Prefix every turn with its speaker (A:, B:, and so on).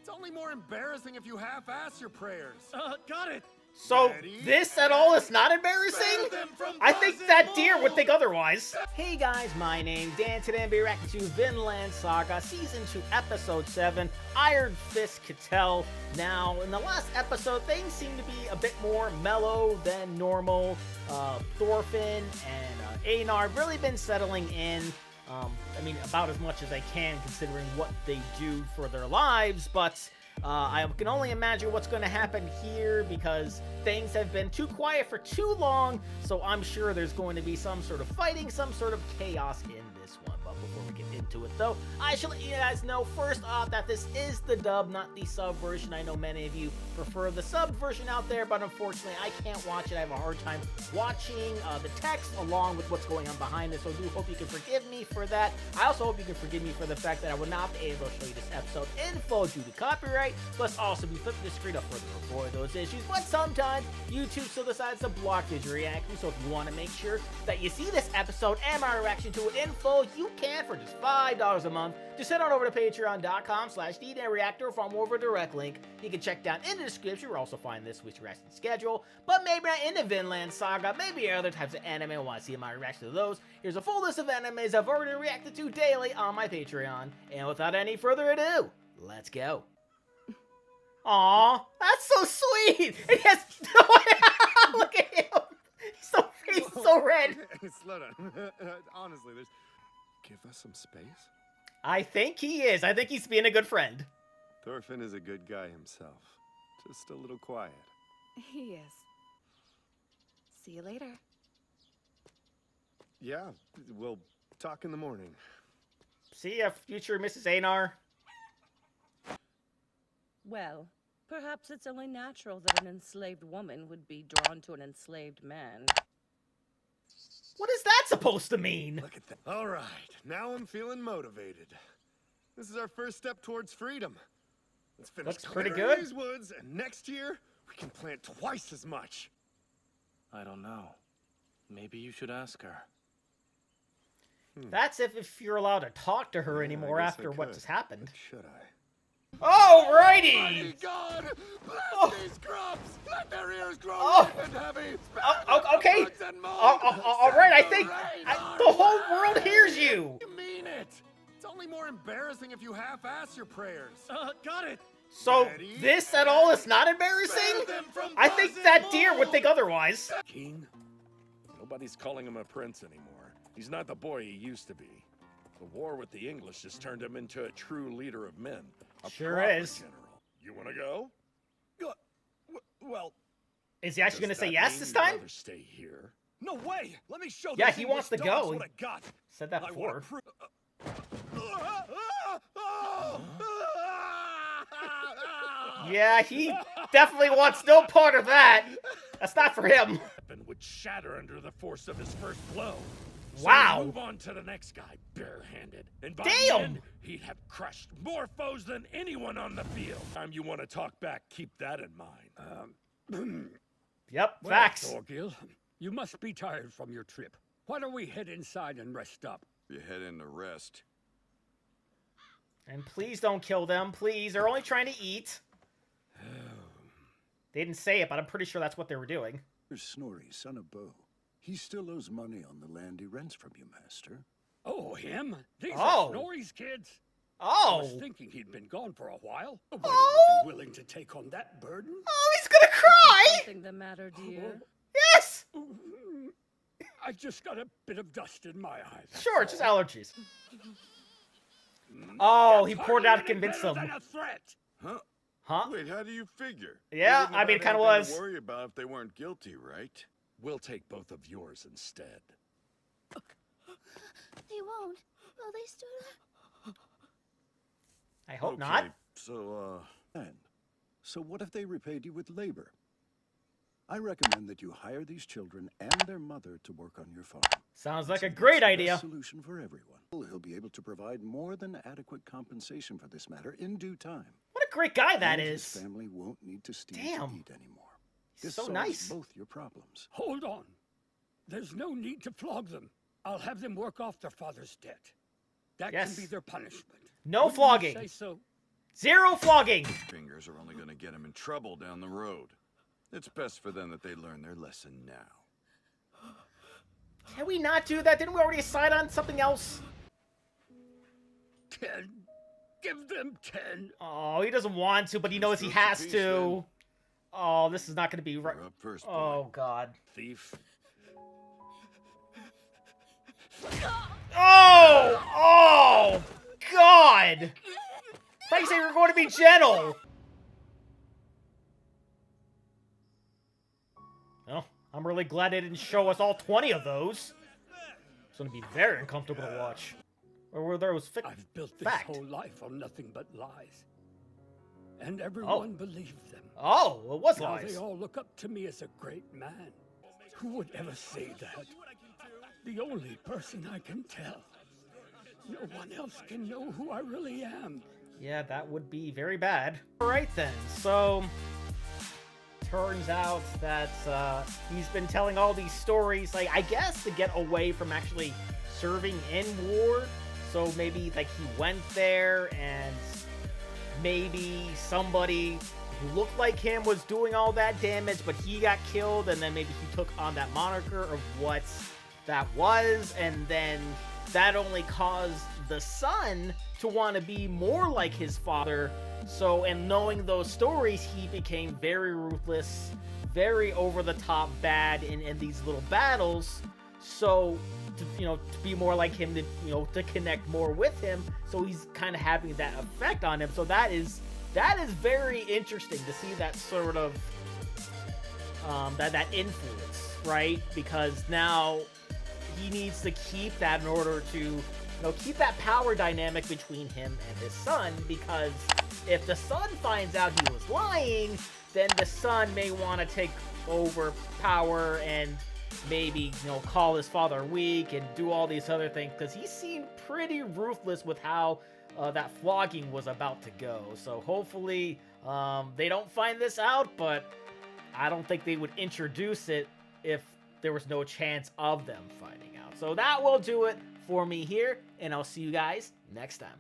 A: It's only more embarrassing if you half-ass your prayers.
B: Got it.
C: So, this at all is not embarrassing? I think that deer would think otherwise. Hey guys, my name's Dan. Today I'm reacting to Vinland Saga Season 2, Episode 7, Iron Fist Ketil. Now, in the last episode, things seem to be a bit more mellow than normal. Thorfinn and Einar have really been settling in. I mean, about as much as I can considering what they do for their lives, but I can only imagine what's going to happen here because things have been too quiet for too long, so I'm sure there's going to be some sort of fighting, some sort of chaos in this one. But before we get into it, though, I should let you guys know first off that this is the dub, not the sub version. I know many of you prefer the sub version out there, but unfortunately I can't watch it. I have a hard time watching the text along with what's going on behind it, so I do hope you can forgive me for that. I also hope you can forgive me for the fact that I will not be able to show you this episode in full due to copyright, plus also be flipping the screen up further to avoid those issues. But sometimes YouTube still decides to block this reaction, so if you want to make sure that you see this episode and my reaction to it in full, you can for just $5 a month. Just head on over to patreon.com/DDanReactor for more of a direct link. You can check down in the description where you also find this week's reaction schedule. But maybe not into Vinland Saga, maybe other types of anime and want to see my reaction to those. Here's a full list of animes I've already reacted to daily on my Patreon. And without any further ado, let's go. Aw, that's so sweet! And he has look at him! He's so red.
A: Slow down. Honestly, there's... Give us some space?
C: I think he is. I think he's being a good friend.
A: Thorfinn is a good guy himself. Just a little quiet.
D: He is. See you later.
A: Yeah, we'll talk in the morning.
C: See ya, future Mrs. Einar.
E: Well, perhaps it's only natural that an enslaved woman would be drawn to an enslaved man.
C: What is that supposed to mean?
A: Look at that. All right, now I'm feeling motivated. This is our first step towards freedom. Let's finish
C: Looks pretty
A: clearing
C: good.
A: these woods, and next year we can plant twice as much.
B: I don't know. Maybe you should ask her.
C: That's if you're allowed to talk to her
A: Yeah,
C: anymore
A: I guess
C: after
A: I
C: what
A: could.
C: just happened.
A: But should I?
C: Alrighty!
A: Mighty God, bless these crops. Let their ears grow
C: Oh.
A: ripe and heavy.
C: Okay. Alright, I think the whole world hears you.
A: You mean it? It's only more embarrassing if you half-ass your prayers.
B: Got it.
C: So, this at all is not embarrassing? I think that deer would think otherwise.
F: King? Nobody's calling him a prince anymore. He's not the boy he used to be. The war with the English just turned him into a true leader of men. A
C: Sure
F: proper
C: is.
F: General. You want to go? Well,
C: Is he actually going
F: does
C: to say
F: that
C: yes
F: mean
C: this
F: you'd
C: time?
F: rather stay here?
B: No way. Let me show
C: Yeah,
B: these
C: he
B: English
C: wants to
B: dogs
C: go.
B: what I got.
C: Said that
B: I wanna
C: before. Yeah, he definitely wants no part of that. That's not for him.
F: Weapon would shatter under the force of his first blow. So
C: Wow.
F: move on to the next guy, barehanded. And by
C: Damn.
F: the end, he'd have crushed more foes than anyone on the field. Time you want to talk back, keep that in mind.
C: Yep, facts.
G: Thorgil, you must be tired from your trip. Why don't we head inside and rest up?
H: You head in to rest.
C: And please don't kill them, please. They're only trying to eat. They didn't say it, but I'm pretty sure that's what they were doing.
I: Here's Snorri, son of Bo. He still owes money on the land he rents from you, master.
G: Oh, him? These
C: Oh.
G: are Snorri's kids? I
C: Oh!
G: was thinking he'd been gone for a while. Nobody
C: Oh.
G: would be willing to take on that burden.
C: Oh, he's gonna cry!
E: Something the matter, dear?
C: Yes!
G: I just got a bit of dust in my eye. that's
C: Sure, it's just
G: all.
C: allergies. Oh, he
G: That's
C: poured it out to
G: hardly any
C: convince
G: better
C: them.
G: than a threat.
H: Huh?
C: Huh?
H: Wait, how do you figure?
C: Yeah,
H: They wouldn't
C: I mean,
H: have
C: it kinda
H: anything
C: was.
H: to worry about if they weren't guilty, right?
F: We'll take both of yours instead.
D: They won't. Will they, Studa?
C: I hope
H: Okay,
C: not.
H: So,
I: And so what if they repaid you with labor? I recommend that you hire these children and their mother to work on your farm.
C: Sounds like a
I: It's
C: great
I: the
C: idea.
I: best solution for everyone. He'll be able to provide more than adequate compensation for this matter in due time.
C: What a great guy that
I: And his
C: is.
I: family won't need to steal
C: Damn.
I: to eat anymore.
C: He's
I: This
C: so
I: solves
C: nice.
I: both your problems.
G: Hold on. There's no need to flog them. I'll have them work off their father's debt. That
C: Yes.
G: can be their punishment.
C: No
G: Wouldn't you
C: flogging.
G: say so?
C: 0 flogging!
H: Fingers are only gonna get him in trouble down the road. It's best for them that they learn their lesson now.
C: Can we not do that? Didn't we already decide on something else?
G: 10. Give them 10.
C: Oh, he doesn't want to, but he knows he has to. Oh, this is not going to be right.
H: You're up first, boy.
C: Oh, God.
F: Thief.
C: Oh! Oh! God! I thought you said you were going to be gentle. Well, I'm really glad they didn't show us all 20 of those. It's going to be very uncomfortable to watch. Or were those
G: I've built this whole life on nothing but lies. And everyone believed them.
C: Oh, it was
G: Now
C: lies.
G: they all look up to me as a great man. Who would ever say that? The only person I can tell. No one else can know who I really am.
C: Yeah, that would be very bad. Alright then, so... Turns out that he's been telling all these stories, like, I guess to get away from actually serving in war. So maybe, like, he went there and maybe somebody who looked like him was doing all that damage, but he got killed, and then maybe he took on that moniker of what that was, and then that only caused the son to want to be more like his father. So, and knowing those stories, he became very ruthless, very over-the-top bad in these little battles. So, to be more like him, to connect more with him. So he's kind of having that effect on him. So that is very interesting to see that sort of that influence, right? Because now he needs to keep that in order to keep that power dynamic between him and his son, because if the son finds out he was lying, then the son may want to take over power and maybe, call his father weak and do all these other things, because he seemed pretty ruthless with how that flogging was about to go. So hopefully they don't find this out, but I don't think they would introduce it if there was no chance of them finding out. So that will do it for me here, and I'll see you guys next time.